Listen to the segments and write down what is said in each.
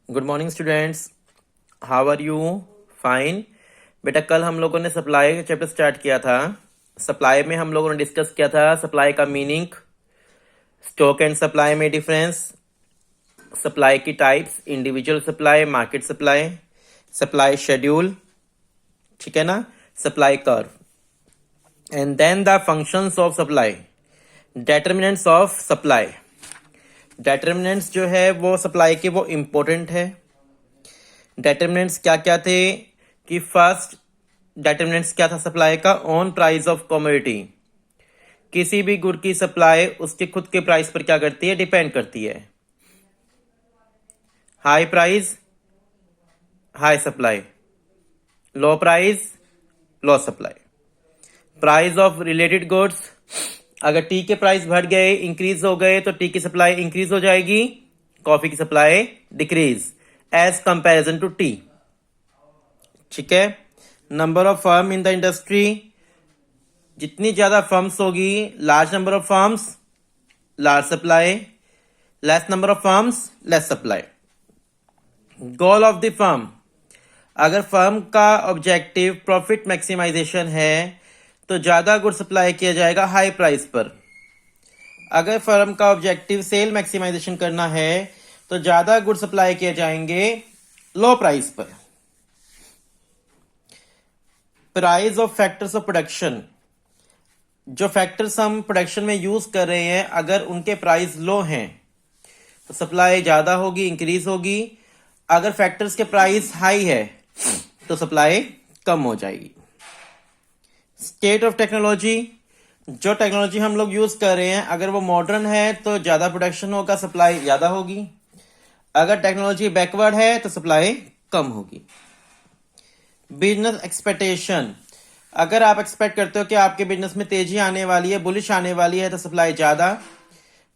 Good morning students, how are you? Fine. बेटा, कल हम लोगों ने सप्लाई का चैप्टर स्टार्ट किया था। सप्लाई में हम लोगों ने डिस्कस किया था सप्लाई का मीनिंग, स्टॉक एंड सप्लाई में डिफरेंस, सप्लाई की types, individual supply, market supply, supply schedule, ठीक है ना, supply curve, and then the functions of supply, determinants of supply. Determinants जो है वो सप्लाई के वो इम्पोर्टेंट है। डेटर्मिनेंट्स क्या क्या थे कि फर्स्ट डेटर्मिनेंट्स क्या था सप्लाई का? On price of commodity. किसी भी गुड की सप्लाई उसके खुद के प्राइस पर क्या करती है? डिपेंड करती है। High price, high supply, low price, low supply. Price of related goods, अगर टी के प्राइस बढ़ गए, इंक्रीज हो गए, तो टी की सप्लाई इंक्रीज हो जाएगी, कॉफी की supply decrease as comparison to tea. ठीक है। Number of firm in the industry, जितनी ज्यादा फर्म्स होगी, large number of firms, large supply, less number of firms, less supply. Goal of the firm, अगर firm का objective profit maximisation है तो ज्यादा गुड सप्लाई किया जाएगा हाई प्राइस पर। अगर फर्म का ऑब्जेक्टिव सेल मैक्सिमाइजेशन करना है तो ज्यादा गुड सप्लाई किए जाएंगे लो प्राइस पर। Price of factors of production, जो फैक्टर्स हम प्रोडक्शन में यूज कर रहे हैं अगर उनके प्राइस लो हैं तो सप्लाई ज्यादा होगी, इंक्रीज होगी। अगर फैक्टर्स के प्राइस हाई है तो सप्लाई कम हो जाएगी। स्टेट ऑफ टेक्नोलॉजी, जो टेक्नोलॉजी हम लोग यूज कर रहे हैं अगर वो मॉडर्न है तो ज्यादा प्रोडक्शन होगा, सप्लाई ज्यादा होगी। अगर टेक्नोलॉजी बैकवर्ड है तो सप्लाई कम होगी। बिजनेस एक्सपेक्टेशन, अगर आप एक्सपेक्ट करते हो कि आपके बिजनेस में तेजी आने वाली है, बुलिश आने वाली है, तो सप्लाई ज्यादा,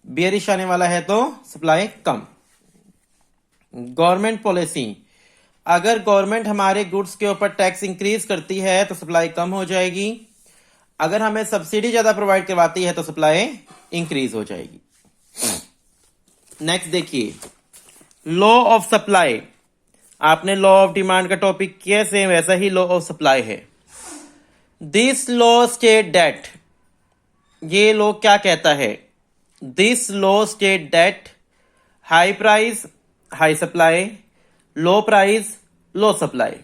बियरिश आने वाला है तो सप्लाई कम। गवर्नमेंट पॉलिसी, अगर गवर्नमेंट हमारे गुड्स के ऊपर टैक्स इंक्रीज करती है तो सप्लाई कम हो जाएगी। अगर हमें सब्सिडी ज्यादा प्रोवाइड करवाती है तो सप्लाई इंक्रीज हो जाएगी। नेक्स्ट देखिए, लॉ ऑफ सप्लाई। आपने लॉ ऑफ डिमांड का टॉपिक किया, सेम वैसा ही लॉ ऑफ सप्लाई है। दिस लॉ स्टेट दैट, ये लॉ क्या कहता है? This law state that high price, high supply, low price, low supply,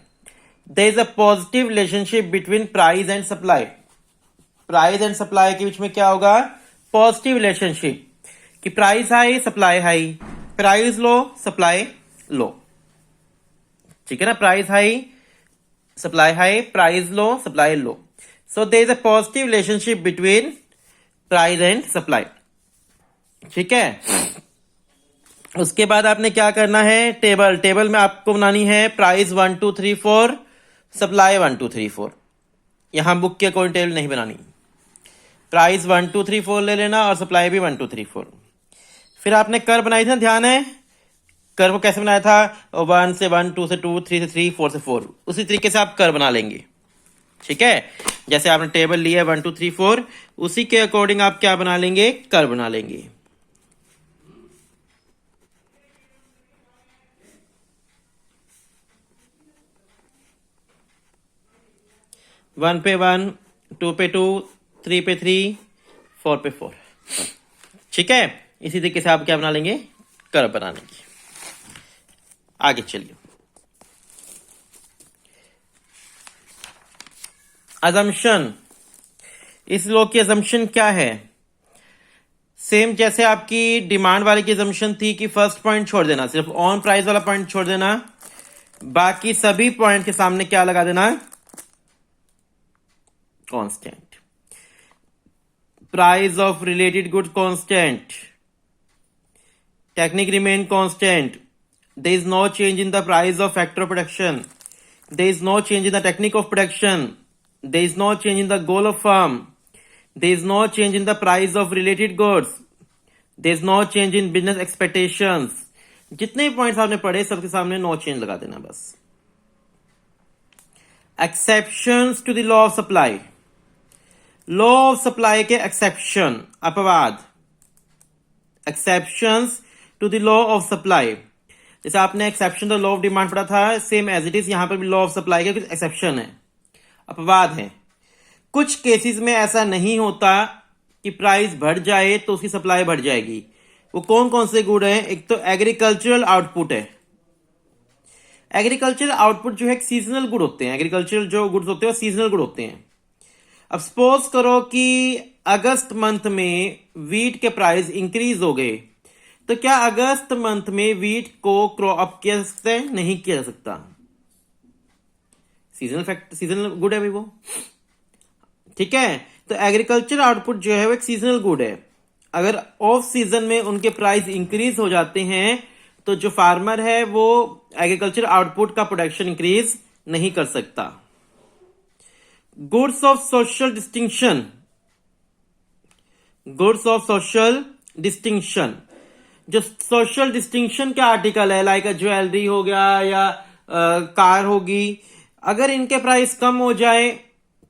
there is a positive relationship between price and supply. Price and supply के बीच में क्या होगा? पॉजिटिव रिलेशनशिप, कि price high, supply high, price low, supply लो। ठीक है ना, price high, supply high, price low, supply low. So there is a positive relationship between price and supply. ठीक है। उसके बाद आपने क्या करना है? टेबल में आपको बनानी है प्राइस 1 2 3 4, सप्लाई 1 2 3 4। यहां बुक के अकॉर्डिंग टेबल नहीं बनानी। प्राइस 1 2 3 4 ले लेना और सप्लाई भी 1 2 3 4। फिर आपने कर्व बनाई थी ना, ध्यान है? कर्व कैसे बनाया था? 1 से 1, 2 से 2, 3 से 3, 4 से 4। उसी तरीके से आप कर्व बना लेंगे। ठीक है, जैसे आपने टेबल लिया 1 2 3 4, उसी के अकॉर्डिंग आप क्या बना लेंगे? कर्व बना लेंगे। वन पे 1, 2 पे 2, 3 पे 3, 4 पे 4। ठीक है, इसी तरीके से आप क्या बना लेंगे? कर्व बना लेंगे। आगे चलिए, अजम्पशन। इस लॉ की अजम्पशन क्या है? सेम जैसे आपकी डिमांड वाले की अजम्पशन थी कि फर्स्ट पॉइंट छोड़ देना, सिर्फ ऑन प्राइस वाला पॉइंट छोड़ देना, बाकी सभी पॉइंट के सामने क्या लगा देना? Constant. Price of related good constant, technique remain constant, there is no change in the price of factor of production, there is no change in the technique of production, there is no change in the goal of firm, there is no change in the price of related goods, there is no change in business expectations। जितने points आपने पढ़े सबके सामने no change लगा देना बस। Exceptions to the law of supply, law of supply के exception, अपवाद, exceptions to the law of supply। जैसे आपने exception the law of demand पढ़ा था, सेम एज इट इज यहां पर भी लॉ ऑफ सप्लाई के कुछ एक्सेप्शन है, अपवाद है। कुछ केसेस में ऐसा नहीं होता कि प्राइस बढ़ जाए तो उसकी सप्लाई बढ़ जाएगी। वो कौन कौन से गुड हैं? एक तो एग्रीकल्चरल आउटपुट है। एग्रीकल्चरल आउटपुट जो है सीजनल गुड होते हैं। एग्रीकल्चरल जो गुड्स होते हैं सीजनल गुड होते हैं। अब सपोज करो कि अगस्त मंथ में वीट के प्राइस इंक्रीज हो गए, तो क्या अगस्त मंथ में वीट को क्रॉप किया जा सकता है? नहीं किया जा सकता। सीजनल फैक्ट, सीजनल गुड है भाई वो, ठीक है। तो एग्रीकल्चर आउटपुट जो है वो एक सीजनल गुड है। अगर ऑफ सीजन में उनके प्राइस इंक्रीज हो जाते हैं तो जो फार्मर है वो एग्रीकल्चर आउटपुट का प्रोडक्शन इंक्रीज नहीं कर सकता। Goods of social distinction, goods of social distinction, जो सोशल डिस्टिंक्शन का आर्टिकल है, लाइक ज्वेलरी हो गया या कार होगी, अगर इनके प्राइस कम हो जाए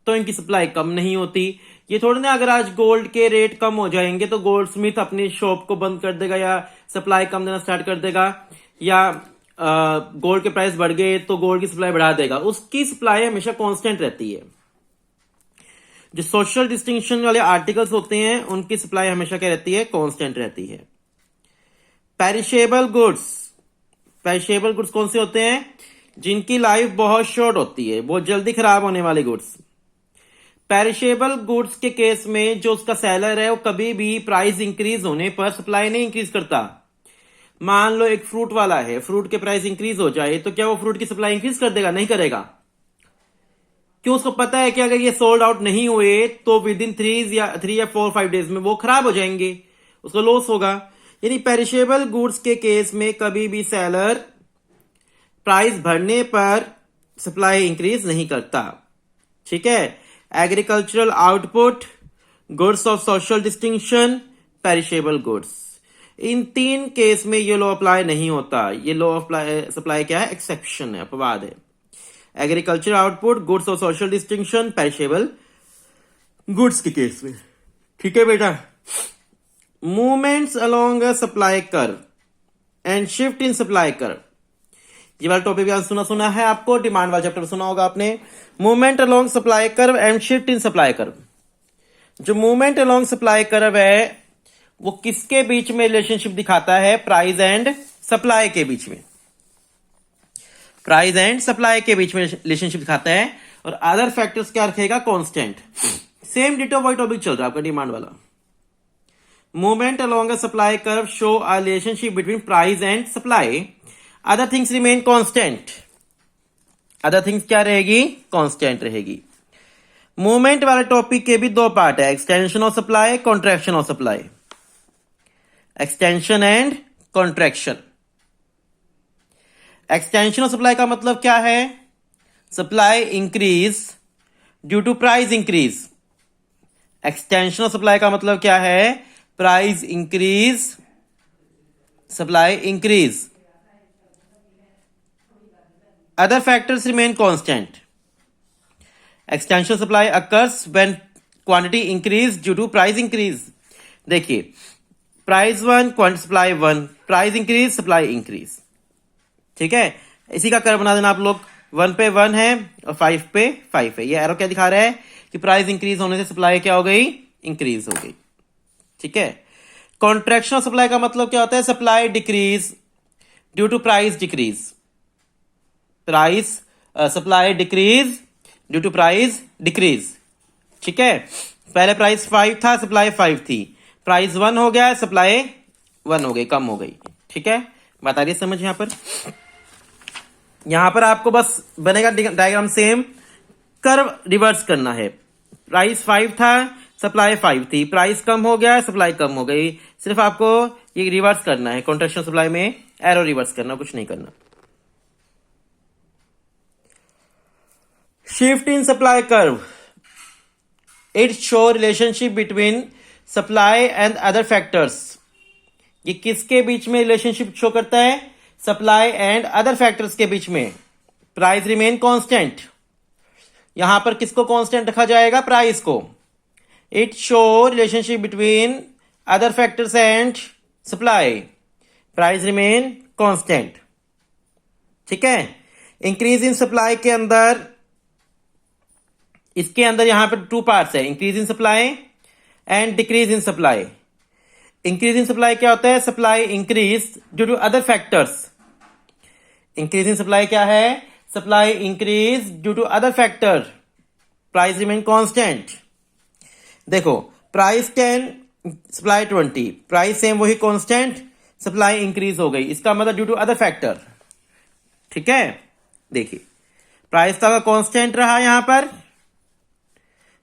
तो इनकी सप्लाई कम नहीं होती। ये थोड़ी ना अगर आज गोल्ड के रेट कम हो जाएंगे तो गोल्ड स्मिथ अपनी शॉप को बंद कर देगा या सप्लाई कम देना स्टार्ट कर देगा, या गोल्ड के प्राइस बढ़ गए तो गोल्ड की सप्लाई बढ़ा देगा। उसकी सप्लाई हमेशा कांस्टेंट रहती है। जो सोशल डिस्टिंक्शन वाले आर्टिकल्स होते हैं उनकी सप्लाई हमेशा क्या रहती है? कांस्टेंट रहती है। पेरिशेबल गुड्स, पेरिशेबल गुड्स कौन से होते हैं? जिनकी लाइफ बहुत शॉर्ट होती है, बहुत जल्दी खराब होने वाले गुड्स। पेरिशेबल गुड्स के केस में जो उसका सेलर है वो कभी भी प्राइस इंक्रीज होने पर सप्लाई नहीं इंक्रीज करता। मान लो एक फ्रूट वाला है, फ्रूट के प्राइस इंक्रीज हो जाए तो क्या वो फ्रूट की सप्लाई इंक्रीज कर देगा? नहीं करेगा। क्यों? उसको पता है कि अगर ये सोल्ड आउट नहीं हुए तो विद इन 3 या 4-5 डेज में वो खराब हो जाएंगे, उसको लॉस होगा। यानी पेरिशेबल गुड्स के केस में कभी भी सेलर प्राइस बढ़ने पर सप्लाई इंक्रीज नहीं करता, ठीक है। Agricultural output, goods of social distinction, perishable goods, in 3 case में ये लॉ अप्लाई नहीं होता। ये लॉ ऑफ सप्लाई क्या है? एक्सेप्शन है, अपवाद है। Agriculture output, goods of social distinction, perishable goods के केस में, ठीक है बेटा। Movements along a supply curve and shift in supply curve, ये वाला टॉपिक भी सुना है आपको, डिमांड वाला चैप्टर सुना होगा आपने। Movement along supply curve and shift in supply curve. जो मूवमेंट अलोंग सप्लाई कर्व है वो किसके बीच में रिलेशनशिप दिखाता है? प्राइस एंड सप्लाई के बीच में, प्राइस एंड सप्लाई के बीच में रिलेशनशिप दिखाता है। और अदर फैक्टर्स क्या रखेगा? कांस्टेंट। सेम डिटो वही टॉपिक चल रहा है आपका डिमांड वाला। Movement along a supply curve show a relationship between price and supply, other things remain constant. Other things क्या रहेगी? कांस्टेंट रहेगी। मूवमेंट वाले टॉपिक के भी 2 पार्ट है, extension of supply, contraction of supply. Extension and contraction. Extension of supply का मतलब क्या है? Supply increase due to price increase. Extension of supply का मतलब क्या है? Price increase, supply increase. Other factors remain constant. Extension supply occurs when quantity increase due to price increase. देखिए, price 1, quantity supply 1, price increase, supply increase, ठीक है। इसी का curve बना देना आप लोग। 1 पे 1 है और 5 पे 5 है। ये एरो क्या दिखा रहा है? कि प्राइस इंक्रीज होने से सप्लाई क्या हो गई? इंक्रीज हो गई, ठीक है। कॉन्ट्रैक्शन ऑफ सप्लाई का मतलब क्या होता है? Supply decrease due to price decrease. Price supply decrease due to price decrease, ठीक है। पहले प्राइस 5 था, सप्लाई 5 थी, प्राइस 1 हो गया, सप्लाई 1 हो गई, कम हो गई, ठीक है। बात आ रही है समझ? यहां पर आपको बस बनेगा डायग्राम सेम, कर्व रिवर्स करना है। प्राइस 5 था, सप्लाई 5 थी, प्राइस कम हो गया, सप्लाई कम हो गई। सिर्फ आपको ये रिवर्स करना है, कॉन्ट्रैक्शन सप्लाई में एरो रिवर्स करना, कुछ नहीं करना। Shift in supply curve. It show relationship between supply and other factors. ये किसके बीच में रिलेशनशिप शो करता है? सप्लाई एंड अदर फैक्टर्स के बीच में। Price remain constant. यहां पर किसको कांस्टेंट रखा जाएगा? प्राइस को। It show relationship between other factors and supply, price remain constant. ठीक है। इंक्रीज इन सप्लाई के अंदर, इसके अंदर यहां पर टू पार्ट्स है, increase in supply and decrease in supply. Increase in supply क्या होता है? Supply increase due to other factors. Increase in supply क्या है? Supply increase due to other factor, price remain constant. देखो प्राइस 10, सप्लाई 20, प्राइस सेम वही constant, supply increase हो गई, इसका मतलब ड्यू टू अदर फैक्टर। ठीक है, देखिए प्राइस का कांस्टेंट रहा, यहां पर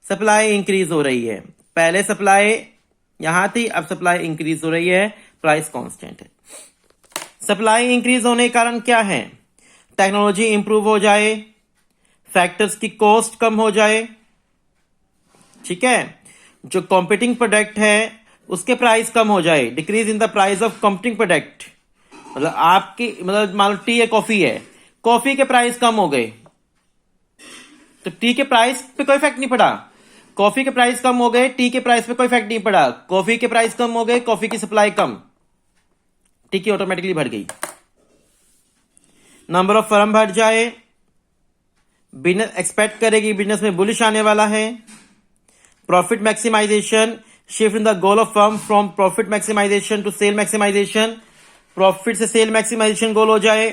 सप्लाई इंक्रीज हो रही है। पहले सप्लाई यहां थी, अब सप्लाई इंक्रीज हो रही है, प्राइस कांस्टेंट है। सप्लाई इंक्रीज होने के कारण क्या है? टेक्नोलॉजी इंप्रूव हो जाए, फैक्टर्स की कॉस्ट कम हो जाए। ठीक है, जो कॉम्पिटिंग प्रोडक्ट है उसके प्राइस कम हो जाए, decrease in the price of competing product. मतलब आपकी, मतलब मान लो टी है, कॉफी है, कॉफी के प्राइस कम हो गए तो टी के प्राइस पे कोई इफेक्ट नहीं पड़ा। कॉफी के प्राइस कम हो गए, टी के प्राइस पे कोई इफेक्ट नहीं पड़ा। कॉफी के प्राइस कम हो गए, कॉफी की सप्लाई कम, टी की ऑटोमेटिकली बढ़ गई। नंबर ऑफ फर्म बढ़ जाए, बिजनेस एक्सपेक्ट करेगी बिजनेस में बुलिश आने वाला है। Profit maximisation, shift in the goal of firm from profit maximisation to sale maximisation. Profit से सेल मैक्सिमाइजेशन गोल हो जाए।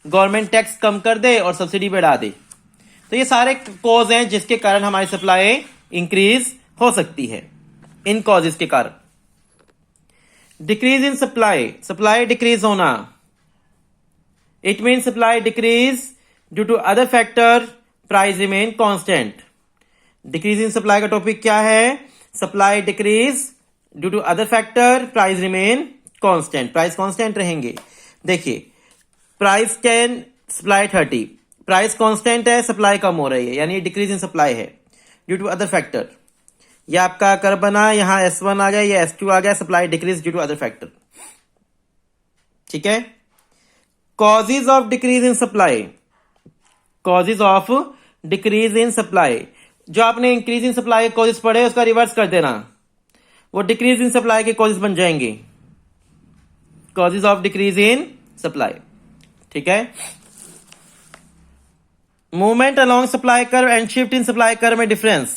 गवर्नमेंट टैक्स कम कर दे और सब्सिडी बढ़ा दे। तो ये सारे कॉज हैं जिसके कारण हमारी सप्लाई इंक्रीज हो सकती है, इन कॉजेस के कारण। Decrease in supply, supply decrease होना, it mean supply decrease due to other factor, price remain constant. Decrease in supply का टॉपिक क्या है? Supply decrease due to other factor, price remain constant, price constant रहेंगे। देखिए price 10, supply 30, price constant है, supply कम हो रही है, यानी डिक्रीज इन सप्लाई है ड्यू टू अदर फैक्टर। ये आपका कर बना, यहां S1 आ गया, ये S2 आ गया, supply decrease due to other factor. ठीक है, causes of decrease in supply, causes of decrease in supply, जो आपने इंक्रीज इन सप्लाई के कॉजेज पढ़े उसका रिवर्स कर देना, वो डिक्रीज इन सप्लाई के कॉजेज बन जाएंगे, causes of decrease in supply. ठीक है, movement along supply curve and shift in supply curve में difference.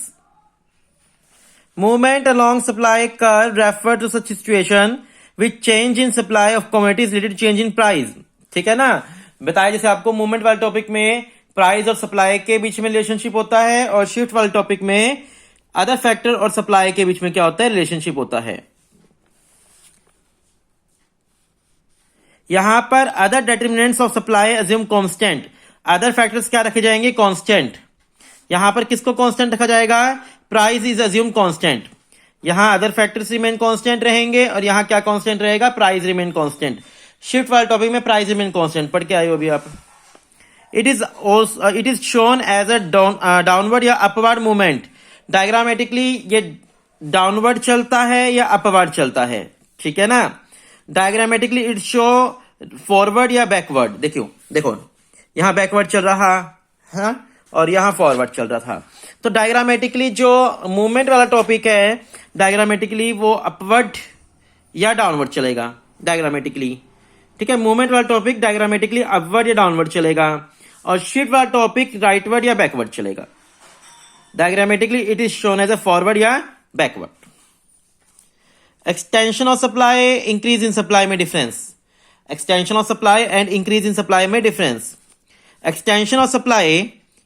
Movement along supply curve refer to such situation which change in supply of commodities related change in price. ठीक है ना, बताया जैसे आपको movement वाले टॉपिक में प्राइस और सप्लाई के बीच में रिलेशनशिप होता है, और शिफ्ट वाले टॉपिक में अदर फैक्टर और सप्लाई के बीच में क्या होता है? रिलेशनशिप होता है। यहां पर other determinants of supply assume constant, other factors क्या रखे जाएंगे? कांस्टेंट। यहां पर किसको कांस्टेंट रखा जाएगा? Price is assume constant. यहां अदर फैक्टर्स रिमेन कांस्टेंट रहेंगे, और यहां क्या कांस्टेंट रहेगा? Price remain constant. शिफ्ट वाले टॉपिक में प्राइस रिमेन कांस्टेंट पढ़ के आए हो अभी आप। It is shown as a downward या अपवर्ड मूवमेंट। डायग्रामेटिकली ये डाउनवर्ड चलता है या अपवर्ड चलता है। ठीक है ना, डायग्रामेटिकली इट शो फॉरवर्ड या बैकवर्ड। देखो यहां बैकवर्ड चल रहा है और यहां फॉरवर्ड चल रहा था। तो डायग्रामेटिकली जो मूवमेंट वाला टॉपिक है, डायग्रामेटिकली वो अपवर्ड या डाउनवर्ड चलेगा डायग्रामेटिकली। ठीक है, मूवमेंट वाला टॉपिक डायग्रामेटिकली अपवर्ड या डाउनवर्ड चलेगा, और शिफ्ट वाला टॉपिक राइटवर्ड या बैकवर्ड चलेगा। Diagrammatically it is shown as a forward या backward. Extension of supply, increase in supply में difference. Extension of supply and increase in supply में डिफरेंस। एक्सटेंशन ऑफ सप्लाई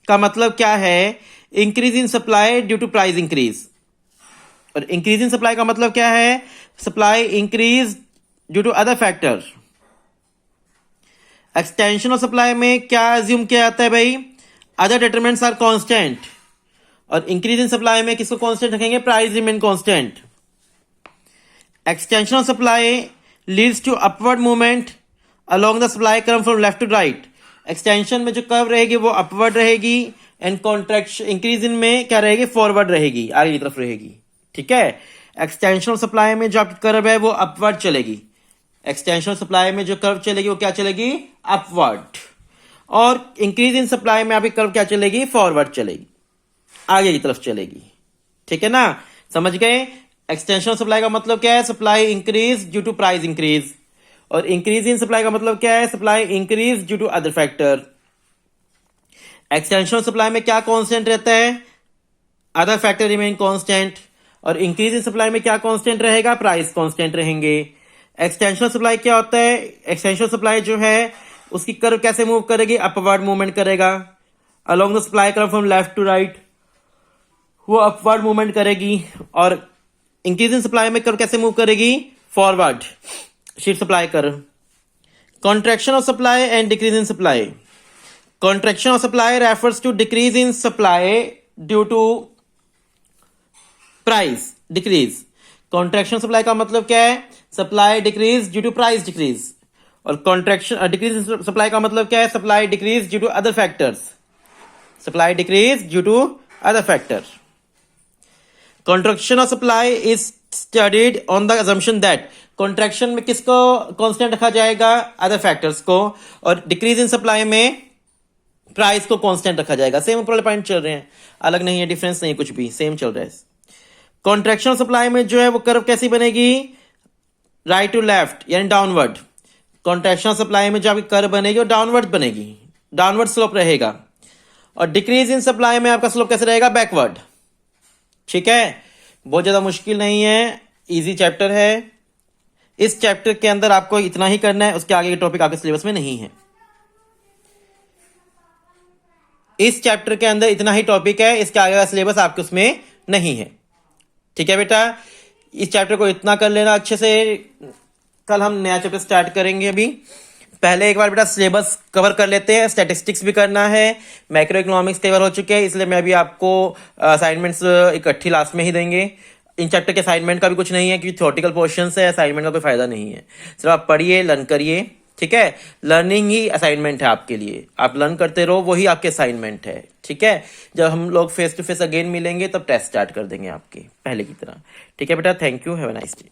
का मतलब क्या है? Increase in supply due to price increase. और increase in supply का मतलब क्या है? Supply increase due to other factor. Extension of supply में क्या अज्यूम किया जाता है भाई? Other determinants are constant. और इंक्रीज इन सप्लाई में किसको कांस्टेंट रखेंगे? Price remain constant. Extension of supply leads to upward movement along the supply curve from left to right. Extension में जो कर्व रहेगी वो अपवर्ड रहेगी, एंड कॉन्ट्रैक्शन इंक्रीज इन में क्या रहेगी? फॉरवर्ड रहेगी, आगे की तरफ रहेगी। ठीक है, एक्सटेंशन ऑफ सप्लाई में जो आपकी कर्व है वो अपवर्ड चलेगी। एक्सटेंशन ऑफ सप्लाई में जो कर्व चलेगी वो क्या चलेगी? अपवर्ड। और इंक्रीज इन सप्लाई में आपकी कर्व क्या चलेगी? फॉरवर्ड चलेगी, आगे की तरफ चलेगी। ठीक है ना, समझ गए? एक्सटेंशन ऑफ सप्लाई का मतलब क्या है? Supply increase due to price increase, और इंक्रीज इन सप्लाई का मतलब क्या है? Supply increase due to other factor. Extension supply में क्या कांस्टेंट रहता है? Other factor remain constant. और इंक्रीज इन सप्लाई में क्या कांस्टेंट रहेगा? प्राइस कांस्टेंट रहेंगे। एक्सटेंशन सप्लाई क्या होता है? एक्सटेंशन सप्लाई जो है उसकी कर्व कैसे मूव करेगी? अपवर्ड मूवमेंट करेगा along the supply curve from left to right, वो अपवर्ड मूवमेंट करेगी। और इंक्रीज इन सप्लाई में कर्व कैसे मूव करेगी? Forward shift supply curve. Contraction of supply and decrease in supply. Contraction of supply refers to decrease in supply due to price decrease. Contraction supply का मतलब क्या है? Supply decrease due to price decrease. और contraction decrease in supply का मतलब क्या है? Supply decrease due to other factors. Supply decrease due to other factor. Contraction of supply is studied on the assumption that, contraction में किसको constant रखा जाएगा? Other factors को। और डिक्रीज इन सप्लाई में प्राइस को कांस्टेंट रखा जाएगा। सेम ऊपर वाले पॉइंट चल रहे हैं, अलग नहीं है, डिफरेंस नहीं है, कुछ भी सेम चल रहा है। कॉन्ट्रैक्शन सप्लाई में जो है वो कर्व कैसी बनेगी? राइट टू लेफ्ट यानी डाउनवर्ड। कॉन्ट्रैक्शन सप्लाई में जो आपकी कर्व बनेगी वो डाउनवर्ड बनेगी, डाउनवर्ड स्लोप रहेगा। और डिक्रीज इन सप्लाई में आपका स्लोप कैसे रहेगा? बैकवर्ड। ठीक है, बहुत ज्यादा मुश्किल नहीं है, इजी चैप्टर है। इस चैप्टर के अंदर आपको इतना ही करना है, उसके आगे के टॉपिक आपके सिलेबस में नहीं है। इस चैप्टर के अंदर इतना ही टॉपिक है, इसके आगे का सिलेबस आपके उसमें नहीं है। ठीक है बेटा, इस चैप्टर को इतना कर लेना अच्छे से। कल हम नया चैप्टर स्टार्ट करेंगे। अभी पहले एक बार बेटा सिलेबस कवर कर लेते हैं। स्टैटिस्टिक्स भी करना है, मैक्रो इकोनॉमिक्स कवर हो चुके हैं, इसलिए मैं अभी आपको असाइनमेंट्स इकट्ठी लास्ट में ही देंगे। इन चैप्टर के असाइनमेंट का भी कुछ नहीं है क्योंकि थ्योरेटिकल क्वेश्चंस है, असाइनमेंट का कोई फायदा नहीं है। सिर्फ आप पढ़िए, लर्न करिए। ठीक है, लर्निंग ही असाइनमेंट है आपके लिए, आप लर्न करते रहो, वही आपके असाइनमेंट है। ठीक है, जब हम लोग फेस टू फेस अगेन मिलेंगे तब टेस्ट स्टार्ट कर देंगे आपके पहले की तरह। ठीक है बेटा, thank you, have a nice day.